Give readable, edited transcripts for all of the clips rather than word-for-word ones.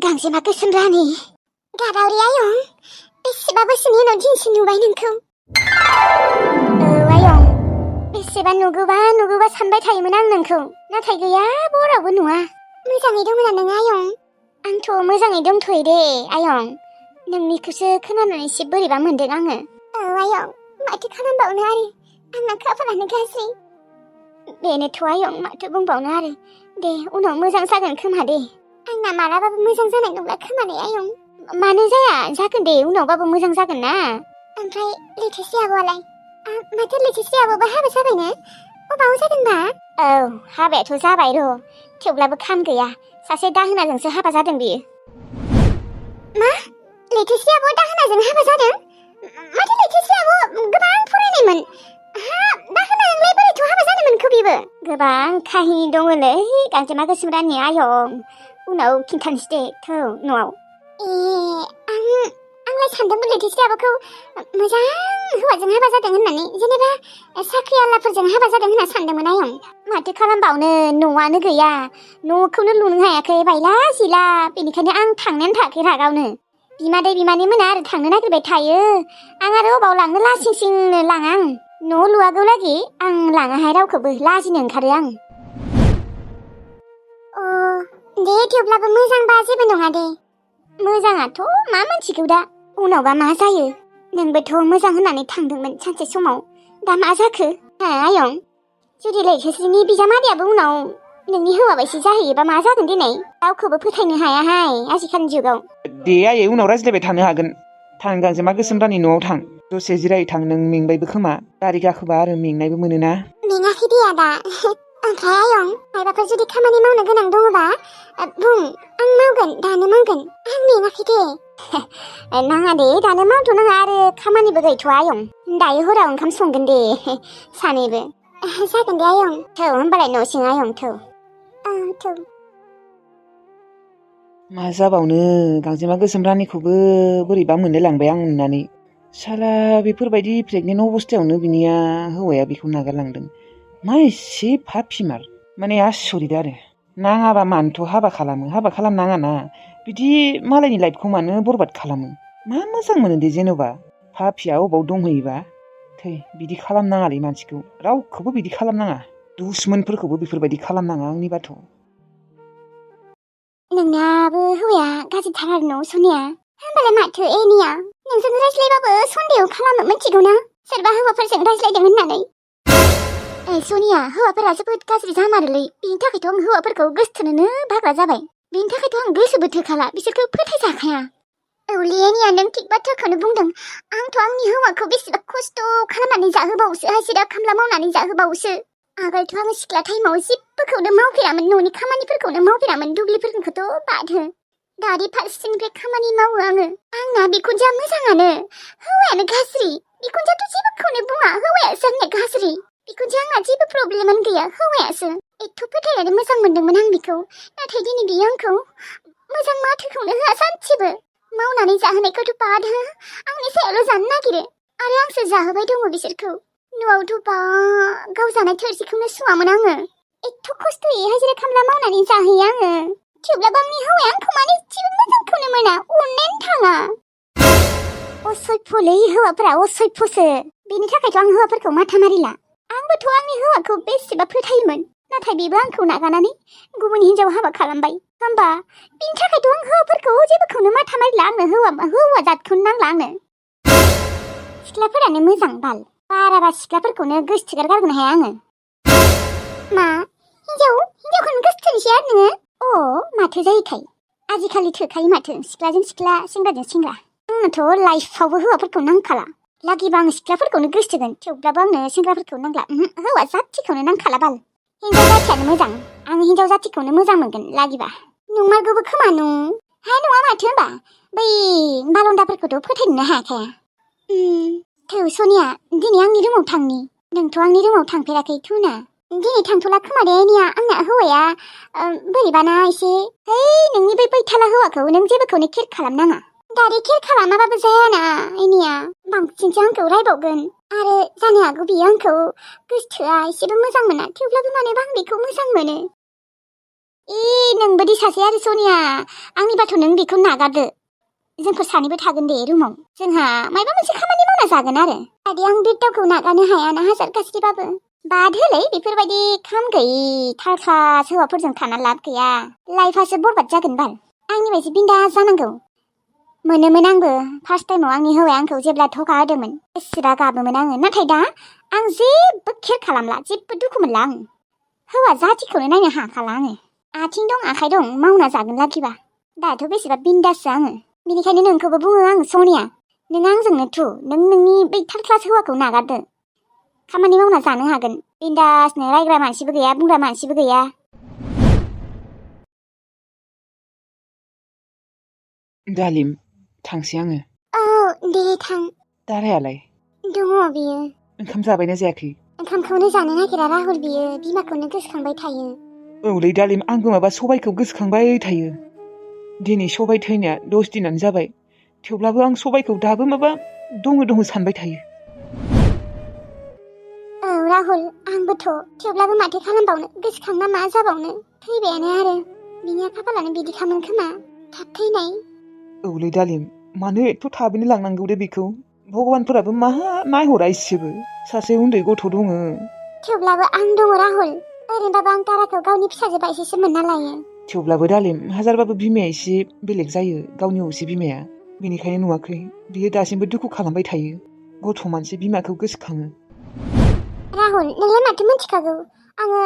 गांजेमा गोसोम रानि गादावरि आयं बेसेबा बोसोरनि उनाव दिनैसो नुबाय नोंखौ। आयं बेसेबा नुगौबा सानबाय थायोमोन आं नोंखौ, नाथाय गैया बरावबो नुवा। मोजाङै दंना नों आयं? आंथ' मोजाङै दंथ'यो दे आयं, नोंनिखौसो खोनानानै एसे बोरैबा मोनदों आङो। आयं माथो खालामबावनो आरो, आंना खाफालानो गाज्रि। बेनोथ' आयं माथो बुंबावनो आरो, दे उनाव मोजां जागोन खोमा दे। आंना मालाबाबो मोजां जानाय नंला खोमा ने आयं? मानो जाया, जागोन दे उनावबाबो मोजां जागोन ना। ओमफ्राय लैथोसि आब'आलाय? माथो लैथोसि आब'बो हाबा जाबायनो, अबाव जादोंबा? औ हाबायाथ' जाबाय र', थेवब्लाबो खान गैया, सासे दाहोनाजोंसो हाबा जादों बियो। मा? लैथोसि आब'आ दाहोनाजों हाबा जादों? माथो लैथोसि आब' गोबां फरायनायमोन, दाहोनाजोंलाय बोरैथ' हाबा जानो मोनखो बिबो? गोबां काहिनि दङलै गांजेमा गोसोम रानि आयं, उनाव खिन्थानोसै दे थौ न'आव। आंलाय सानदोंमोन लैथोसि आब'खौ मोजां हौवाजों हाबा जादों होननानै, जेनेबा साख्रि आलाफोरजों हाबा जादों होनना सानदोंमोन आयं। माथो खालामबावनो, न'आनो गैया, न'खौनो लुनो हायाखै, बायला जिला, बेनिखायनो आं थांनायानो थायाखै रागावनो। बिमादै बिमानै मोना आरो थांनो नागिरबाय थायो, आं आरो अबाव लांनो लासिं सिंनो लाङा आं, न' लुवागौ लागि आं लाङाहाय रावखौबो, लाजिनो ओंखारो आं। दे थेवब्लाबो मोजांबा जेबो नङा दे। मोजाङाथ' मा मोनथिगौ दा, उनावबा मा जायो। नोंबोथ' मोजां होननानै थांदोंमोन सानसे समाव, दा मा जाखो आयं? जुदि लैथोस्रिनि बिजामादैयाबो उनाव नोंनि हौवा बायदि जाहैयोबा मा जागोन दिनै? रावखौबो फोथायनो हायाहाय आजिखालिनि जुगाव। दे आयै उनाव रायज्लायबाय थानो हागोन, थां गांजेमा गोसोम रानि न'आव थां, दसे जिराय थां, नों मेंबायबो खोमा, गारि गाखोबा आरो मेंनायबो मोनोना। मेङाखै दे आदा। ओमफ्राय आयं माबाफोर जुदि खामानि मावनो गोनां दङबा बुं, आं मावगोन, दानो मावगोन, आं मेङाखै दे। नाङा दे दानो मावथ'नाङा, आरो खामानिबो गैथ'आ आयं, दायो हराव ओंखाम संगोन दे सानैबो। जागोन दे आयं। थौ होमबालाय न' सिं आयं थौ। थौ। मा जाबावनो, गांजेमा गोसोम रानिखौबो बोरैबा मोनलाय लांबाय आं नुनानै। साला बेफोरबायदि प्रेगनेन्ट अबस्थायावनो बिनिया हौवाया बेखौ नागारलांदों, मा एसे फाफिमार, माने आसरित आरो। नाङाबा मानोथ' हाबा खालामनाङाना, बिदि मालायनि लाइफखौ मानो बरबाद खालामो? मा मोजां मोनो दे जेन'बा, फाफिया अबाव दंहैयोबा? थै बिदि खालामनाङालै मानसिखौ, रावखौबो बिदि खालामनाङा, दुश्मनफोरखौबो बेफोरबायदि खालामनाङा आंनिबाथ'। नोंनाबो हौवाया गाज्रिथार आरो न' सनिया, होमबालाय माथो एनिया नोंजों रायज्लायबाबो सन्देह खालामो मिथिगौ ना, सोरबा हौवाफोरजों रायज्लायदों होननानै। सनिया हौवाफोरा जोबोद गाज्रि जामारोलै, बिनि थाखायथ' आं हौवाफोरखौ गोसथोनोनो बाग्रा जाबाय, बिनि थाखायथ' आं गोसोबो थोखाला, बिसोरखौ फोथायजाखाया। औलै एनिया नों थिग बाथ्राखौनो बुंदों, आंथ' आंनि हौवाखौ बेसेबा खस्थ' खालामनानै जाहोबावोसो, हाजिरा खामला मावनानै जाहोबावोसो। आगोलथ' आं सिख्ला टाइमाव जेबोखौनो मावफेरामोन, न'नि खामानिफोरखौनो मावफेरामोन, दुब्लिफोरखौथ' बाद हो, दादि फारसेनिफ्राय खामानि मावो आङो। आंना बिखुनजोआ मोजाङानो, हौवायानो गाज्रि, बिखुनजोआथ' जेबोखौनो बुङा, हौवायासो आंना गाज्रि। बिखुनजोआ आंना जेबो प्रब्लेमानो गैया, हौवायासो। एथ' फोथायनानै मोजां मोनदोंमोन आं बिखौ, नाथाय दिनै बियो आंखौ मोजां माथोखौनो होआ सानसेबो। मावनानै जाहोनायखौथ' बाद हो, आंनि सायावल' जानो नागिरो, आरो आंसो जाहोबाय दङ बिसोरखौ। न'आवथ' बा गाव जानाय थोरसिखौनो सुवामोन आङो, एथ' खस्थ'यै हाजिरा खामला मावनानै जाहोयो आङो, थेवब्लाबो आंनि हौवाया आंखौ मानो एसेबो मोजांखौनो मोना, अननायानो थाङा। असयफलै हौवाफोरा, असयफसो, बेनि थाखायथ' आं हौवाफोरखौ माथा मारिला। आंबोथ' आंनि हौवाखौ बेसेबा फोथायोमोन, नाथाय बेबो आंखौ नागारनानै गुबुन हिनजाव हाबा खालामबाय, होमबा बिनि थाखायथ' आं हौवाफोरखौ जेबोखौनो माथा मारिला, आंनो हौवा जातखौनो नांला आंनो। सिख्लाफोरानो मोजां बाल, बाराबा सिख्लाफोरखौनो गोसथोगार गारगोन हाया आङो। मा हिनजावखौनो गोसथोनोसै आरो नोङो? माथो जायोखाय, आजिखालि थोखायो माथो, सिख्लाजों सिख्ला, सेंग्राजों सेंग्रा। आंनोथ' लाइफआवबो हौवाफोरखौ नांखाला, लागिबा आं सिख्लाफोरखौनो गोसथोगोन, थेवब्लाबो आंनो सेंग्राफोरखौ नांला, हौवा जाथिखौनो नांखाला बाल। हिनजाव जाथियानो मोजां, आं हिनजाव जाथिखौनो मोजां मोनगोन लागिबा। नंमारगौबो खोमा हाय नङा माथो होनबा, बै बालन्दाफोरखौथ' फोथायनोनो हाखाया। थौ सनिया, दिनै आंनि रुमाव थांनि, नोंथ' आंनि रुमाव थांफेराखै थौना। दिनै थांथ'ला खोमा दे एनिया, आंना हौवाया बोरैबाना एसे। नोंनि बै बैथाला हौवाखौ नों जेबोखौनो केयार खालामनाङा, दारि केयार खालामाबाबो जायाना एनिया, बांसिनसो आंखौ रायबावगोन, आरो जानो हागौ बियो आंखौ गोसथोआ एसेबो मोजां मोना, थेवब्लाबो मानोबा आं बेखौ मोजां मोनो। नोंबायदि सासे आरो सनिया आंनिबाथ' नों बेखौ नागारदो जोंफोर सानैबो थागोन दे रुमाव जोंहा मायबा मोनसे खामानि मावना जागोन आरो दादि आं बे दावखौ नागारनो हायाना हाजार गाज्रिबाबो बाद होलै बेफोरबायदि खाम गैयि थार क्लास हौवाफोरजों थाना लाब गैया लाइफआसो बरबाद जागोन बाल आंनि बायदि बिन्दास जानांगौ मोनोमोन आंबो फार्स्ट टाइमाव आंनि हौवाया आंखौ जेब्ला धका होदोंमोन बेसेबा गाबोमोन आङो नाथाय दा आं जेबो केयार खालामला जेबो दुखु मोनला आं हौवा जाथिखौनो नायनो हाखाला आङो आथिं दं आखाइ दं मावना जागोन लागिबा दाथ' बेसेबा बिन्दाससो आङो बेनिखायनो नोंखौबो बुङो आं सनिया नों आंजोंनो थु नों नोंनि बै थार्ड क्लास हौवाखौ नागारदो खामानि मावना जानो हागोन बिन्दासनो रायग्रा मानसिबो गैया बुंग्रा मानसिबो गैया दालिम थांसै आङो औ दे थां दारायालाय दङ बियो ओंखाम जाबायना जायाखै ओंखामखौनो जानो नागिरा राहुल बियो बिमाखौनो गोसोखांबाय थायो औलै दालिम आंबो माबा सबायखौ गोसोखांबाय थायो दिनै सबाय थैनाया 10 दिनानो जाबाय थेवब्लाबो आं सबायखौ दाबो माबा दङ सानबाय थायो औ राहुल आंबोथ' थेवब्लाबो माथो खालामबावनो गोसोखांना मा जाबावनो थैबायानो आरो बिनि खाफालानो बिदिखामोन खोमा थाब थैनाय औलै दालिम मानो एथ' थाबैनो लांनांगौ दे बेखौ भगबानफोराबो मा नायहरा इसेबो सासे उन्दै गथ' दङ थेवब्लाबो आं दङ राहुल ओरैनोबाबो आं ताराखौ गावनि फिसाजो बायदिसो मोनना लायो थेवब्लाबो दालिम हाजारबाबो बिमाया एसे बेलेग जायो गावनि असे बिमाया बेनिखायनो नुवाखै बियो दासिमबो दुखु खालामबाय थायो गथ' मानसि बिमाखौ गोसोखाङो राहुल नोंलाय माथो मिथिखागौ आङो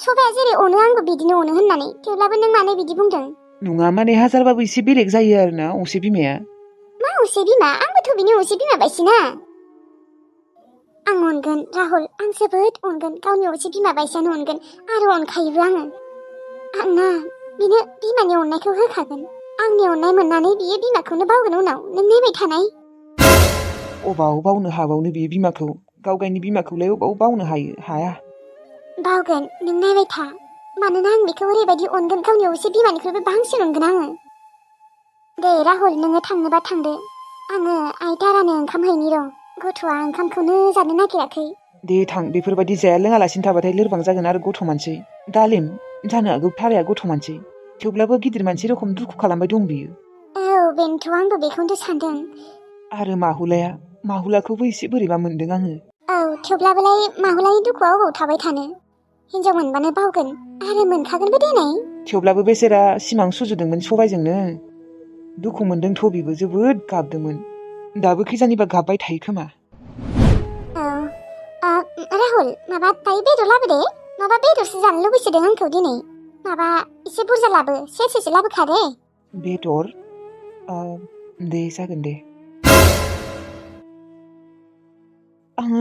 सबाया जेरै अनो आंबो बिदिनो अनो होननानै थेवब्लाबो नों मानो बिदि बुंदों नङा माने हाजारबाबो एसे बेलेग जायो आरोना असे बिमाया मा असे बिमा आंबोथ' बिनि असे बिमा बायसिना आं अनगोन राहुल आं जोबोद अनगोन गावनि असे बिमा बायसानो अनगोन आरो अनखायोबो आंना बिनो बिमानि अननायखौ होखागोन आंनि अननाय मोननानै बियो बिमाखौनो बावगोन उनाव नों नायबाय थानाय अबाव बावनो हाबावनो बियो बिमाखौ गाव गावनि बिमाखौलाय अबाव बावनो हाया बावगोन नों नायबाय था मानोना आं बेखौ ओरैबायदि अनगोन गावनि असे बिमानिख्रुइबो बांसिन अनगोन आङो दे राहुल नोङो थांनोबा थांदो आङो आइ दारानो ओंखाम हैनि र' गथ'आ ओंखामखौनो जानो नागिराखै दे थां बेफोरबायदि जाया लोङालासिनो थाबाथाय लोरबां जागोन आरो गथ' मानसि दालिम जानो हागौ थाराया गथ' मानसि थेवब्लाबो गिदिर मानसि रखम दुखु खालामबाय दं बियो औ बेनोथ' आंबो बेखौनोथ' सानदों आरो माहुलाखौबो एसे बोरैबा मोनदों आङो औ थेवब्लाबोलाय माहुलानि दुखुआ अबाव थाबाय थानो हिनजाव मोनबानो बावगोन आरो मोनखागोनबो देनाय थेवब्लाबो बेसेरा सिमां सुजुदोंमोन सबायजोंनो दुखु मोनदोंथ' बिबो जोबोद गाबदोंमोन दाबो खिजानिबा गाबबाय थायो खोमा औ राहुल माबा दायो बेदर लाबोदे माबा बेदरसो जानो लुबैसोदों आंखौ दिनै माबा एसे बुरजा लाबो सेरसेसो लाबोखा दे बेदर दे जागोन दे आङो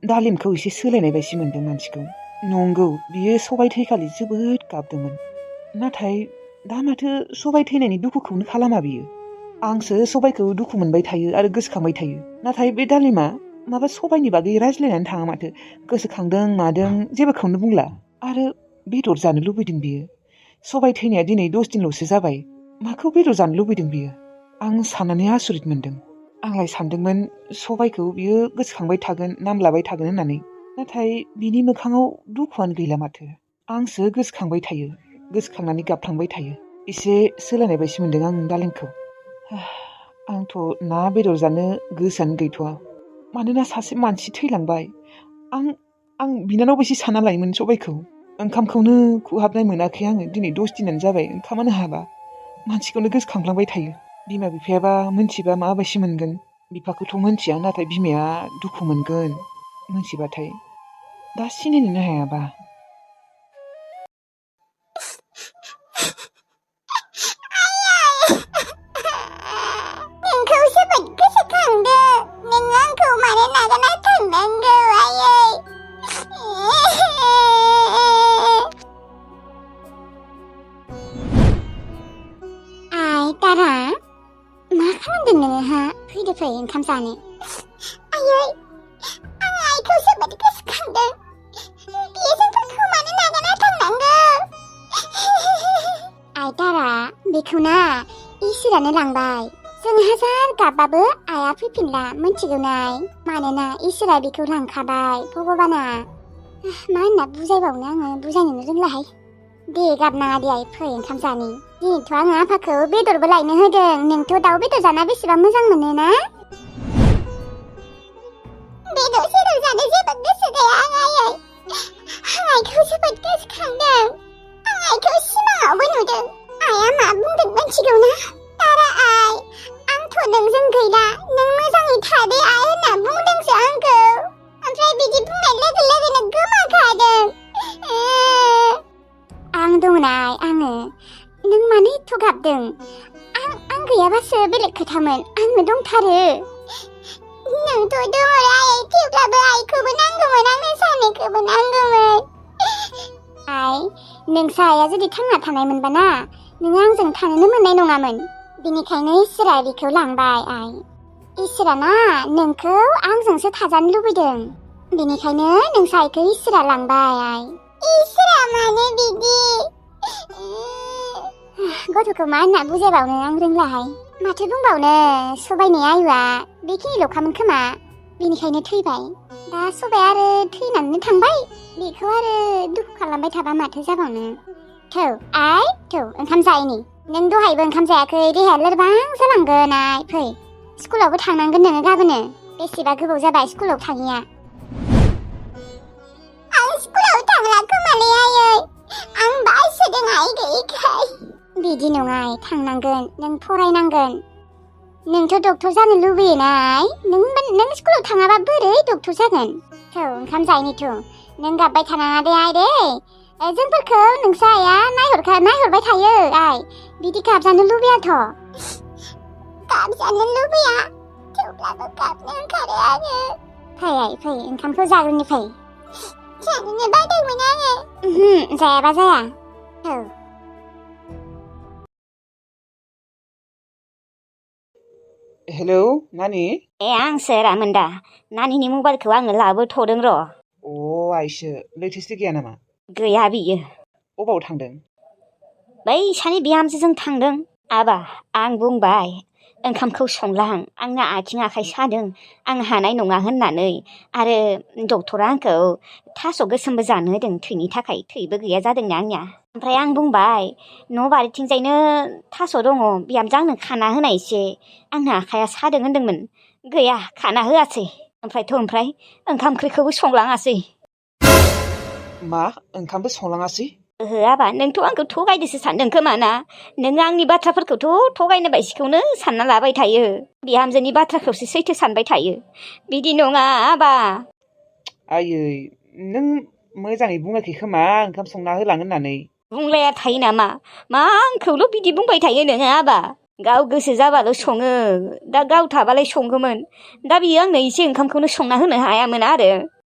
दालिमखौ एसे सोलायनाय बायदि मोनदों मानसिखौ नंगौ बियो सबाय थैखालि जोबोद गाबदोंमोन नाथाय दा माथो सबाय थैनायनि दुखुखौनो खालामा बियो आंसो सबायखौ दुखु मोनबाय थायो आरो गोसोखांबाय थायो नाथाय बे दालिमा माबा सबायनि बागै रायज्लायनानै थाङा माथो गोसोखांदों मादों जेबोखौनो बुंला आरो बेदर जानो लुबैदों बियो सबाय थैनाया दिनै 10 दिनल'सो जाबाय माखौ बेदर जानो लुबैदों बियो आं साननानै आसरित मोनदों आंलाय सानदोंमोन सबायखौ बियो गोसोखांबाय थागोन नाम लाबाय थागोन होननानै नाथाय बिनि मोखाङाव दुखुआनो गैला माथो आंसो गोसोखांबाय थायो गोसोखांनानै गाबफ्लांबाय थायो एसे सोलायनाय बायदि मोनदों आं दालिमखौ आंथ' ना बेदर जानो गोसोआनो गैथ'वा मानोना सासे मानसि थैलांबाय आं बिनानाव बायदि सानना लायोमोन सबायखौ ओंखामखौनो खहाबनाय मोनाखै आङो दिनै 10 दिनानो जाबाय ओंखामानो हाबा मानसिखौनो गोसोखांफ्लांबाय थायो बिमा बिफायाबा मोनथिबा माबायदि मोनगोन बिफाखौथ' मोनथिया नाथाय बिमाया दुखु मोनगोन मोनथिबाथाय दा सिनायनोनो हायाबा नोंखौ जोबोद गोसोखांदों नों आंखौ मानो नागारना थांनांगौ आयै आइ तारा मा खालामदों नोङो हा फैदो फै ओंखाम जानो आयै आं आइखौ जोबोद गोसोखांदों बियो जोंफोरखौ मानो नागारना थांनांगौ आइ तारा बेखौ ना इसोरानो लांबाय जों हाजार गाबबाबो आइया फैफिनला मिथिगौ नाय मानोना इसोरा बेखौ लांखाबाय भगबाना मा होनना बुजायबावनो आङो बुजायनोनो रोंलाहाय दे गाबनाङा दे आइ फै ओंखाम जानि दिनैथ' आङो आफाखौ बेदरबो लायनो होदों नोंथ' दाउ बेदर जाना बेसेबां मोजां मोनो ना बेदर सेदर जानो जेबो गोसो गैया आं आइयै आं आइखौ जोबोद गोसोखांदों आं आइखौ सिमाङावबो नुदों आइया मा बुंदों मिथिगौ ना तारा आइ आंथ' नोंजों गैला नों मोजाङै थादे आइ होनना बुंदोंसो आंखौ ओमफ्राय बिदि बुंनाय लोगो लोगोनो गोमाखादों आं दंना आङो नों मानो एथ' गाबदों आं गैयाबासो बेलेग खोथामोन आंनो दंथारो नोंथ' दङ आइ थेवब्लाबो आइखौबो नांगौमोन आंनो सानैखौबो नांगौमोन आइ नोंसा आइया जुदि थांना थानायमोनबा ना नों आंजों थानोनो मोननाय नङामोन बेनिखायनो इसोरा बेखौ लांबाय आइ इसोरा ना नोंखौ आंजोंसो थाजानो लुबैदों बेनिखायनो नोंसा आइखौ इसोरा लांबाय आइ इसोरा मानो बिदि गथ'खौ मा होनना बुजायबावनो आं रोंलाहाय माथो बुंबावनो सबायनि आयुआ बेखिनिल'खामोन खोमा बेनिखायनो थैबाय दा सबाय आरो थैनानै थांबाय बेखौ आरो दुखु खालामबाय थाबा माथो जाबावनो थौ आइ थौ ओंखाम जायैनि नों दहायबो ओंखाम जायाखै देहाया लोरबां जालांगोन आइ फै स्कुलावबो थांनांगोन नोङो गाबोनो बेसेबा गोबाव जाबाय स्कुलाव थाङिया आं स्कुलाव थांला खोमालै आयै आं बासोदों आइ गैयैखाय बिदि नङा आइ थांनांगोन नों फरायनांगोन नोंथ' डक्टर जानो लुबैयोना आइ नों स्कुलाव थाङाबा बोरै डक्टर जागोन थौ ओंखाम जायैनिथ' नों गाबबाय थानाङा दे आइ दे जोंफोरखौ नोंसा आइया नायहरबाय थायो आइ बिदि गाबजानो लुबैयाथ' गाबजानो लुबैया थेवब्लाबो गाबनो ओंखारो आङो फै आइ फै ओंखामखौ जाग्रोनि फै जानोनो बायदोंमोन आङो जायाबा जाया औ हेलौ नानि आंसो रामोनदा नानिनि मबाइलखौ आङो लाबोथ'दों र' आइसो लैथोसो गैया नामा गैया बियो अबाव थांदों बै सानै बिहामजोजों थांदों आबा आं बुंबाय ओंखामखौ संलां आंना आथिं आखाइ सादों आं हानाय नङा होननानै आरो डक्टरा आंखौ थास' गोसोमबो जानो होदों थैनि थाखाय थैबो गैया जादोंना आंनिया ओमफ्राय आं बुंबाय न' बारिथिंजायनो थास' दङ बिहामजो आंनो खाना होनाय एसे आंना आखाइया सादों होनदोंमोन गैया खाना होआसै ओमफ्राय ओंखाम ओंख्रिखौबो संलाङासै मा ओंखामबो संलाङासै ओहो आबा नोंथ' आंखौ थगायदोसो सानदों खोमा ना नों आंनि बाथ्राफोरखौथ' थगायनो बायसिखौनो सानना लाबाय थायो बिहामजोनि बाथ्राखौसो सैथो सानबाय थायो बिदि नङा आबा आयै नों मोजाङै बुङाखै खोमा ओंखाम संना होलां होननानै बुंलाया थायो नामा मा आंखौल' बिदि बुंबाय थायो नोङो आबा गाव गोसो जाबाल' सङो दा गाव थाबालाय संगौमोन दा बियो आंनो एसे ओंखामखौनो संना होनो हायामोन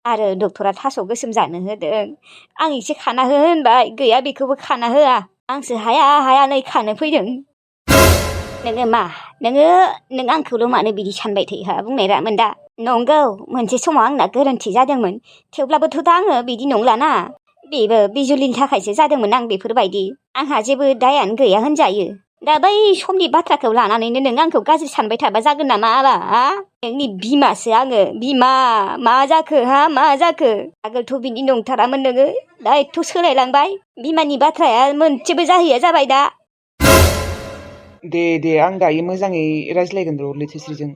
आरो डक्टरा थास' गोसोम जानो होदों आं एसे खाना हो होनबाय गैया बेखौबो खाना होआ आंसो हाया नै खानो फैदों नोङो मा नों आंखौल' मानो बिदि सानबाय थायो बुंनाय रामोन दा नंगौ मोनसे समाव आंना गोरोन्थि जादोंमोन थेवब्लाबोथ' दा आङो बिदि नंलाना बेबो बिजुलिनि थाखायसो जादोंमोन आं बेफोरबायदि आंहा जेबो दायानो गैया होनजायो दा बै समनि बाथ्राखौ लानानैनो नों आंखौ गाज्रि सानबाय थाबा जागोन नामा आबा नोंनि बिमासो आङो बिमा मा जाखो मा जाखो आगोलथ' बिदि नंथारामोन नोङो दा एथ' सोलायलांबाय बिमानि बाथ्राया मोनसेबो जाहैया जाबाय दा दे आं दायो मोजाङै रायज्लायगोन र' लैथोस्रिजों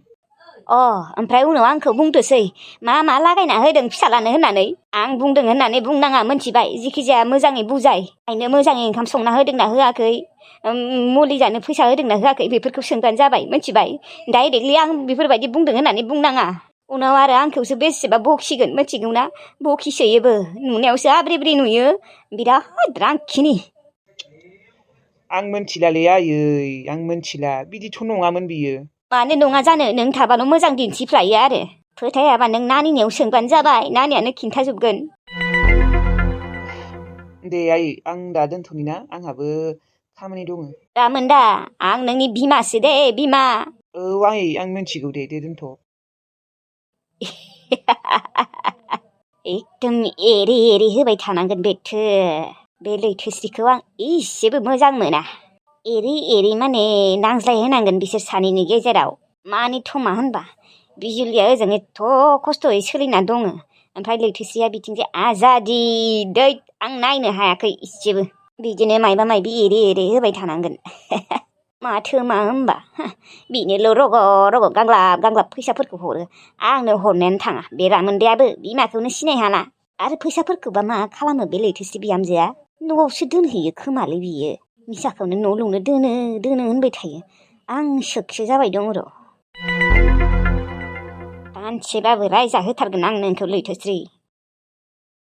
ओमफ्राय उनाव आंखौ बुंदोसै मा लागायना होदों फिसालानो होननानै आं बुंदों होननानै बुंनाङा मोनथिबाय जेखि जाया मोजाङै बुजाय आइनो मोजाङै ओंखाम संना होदोंना होआखै मुलि जानो फैसा होदोंना होआखै बेफोरखौ सोंबानो जाबाय मोनथिबाय डाइरेक्टलि आं बेफोरबायदि बुंदों होननानै बुंनाङा उनाव आरो आंखौसो बेसेबा बखिगोन मिथिगौना बखिसोयोबो नुनायावसो आब्रे नुयो बिराद रांखिनि आं मोनथिलालै आयै आं मोनथिला बिदिथ' नङामोन बियो मानो नङा जानो नों थाबाल' मोजां दिन्थिफ्लायो आरो फोथायाबा नों नानिनियाव सोंबानो जाबाय नानियानो खिन्थाजोबगोन दे आयै आं दा दोनथ'नि ना आंहाबो खामानि दङ रामोनदा आं नोंनि बिमासो दे बिमा औ आयै आं मिन्थिगौ दे दोनथ' एकदम एरे होबाय थानांगोन बे लैथोस्रिखौ आं इसेबो मोजां मोना एरे माने नांज्लाय होनांगोन बिसोर सानैनि गेजेराव मानिथ' मा होनबा बिजुलिया ओजों एथ' खस्थ'यै सोलिना दङ ओमफ्राय लैथोस्रिया बिथिंजाय आजादि दैट आं नायनो हायाखै इसेबो बिदिनो मायबा मायबि एरे एरे होबाय थानांगोन। माथो मा होमबा बिनोल' रग' रग' गांग्लाब फैसाफोरखौ हरो आंनो हरनायानो थाङा बे रामोन्दायाबो बिमाखौनो सिनायहाला आरो फैसाफोरखौबा मा खालामो बे लैथोस्रि बिहामजोआ न'आवसो दोनहैयो खोमालै बियो मिसाखौनो न' लुनो दोनो होनबाय थायो आं सोखसो जाबाय दं र' दानसेबाबो रायजाहोथारगोन आं नोंखौ लैथोस्रि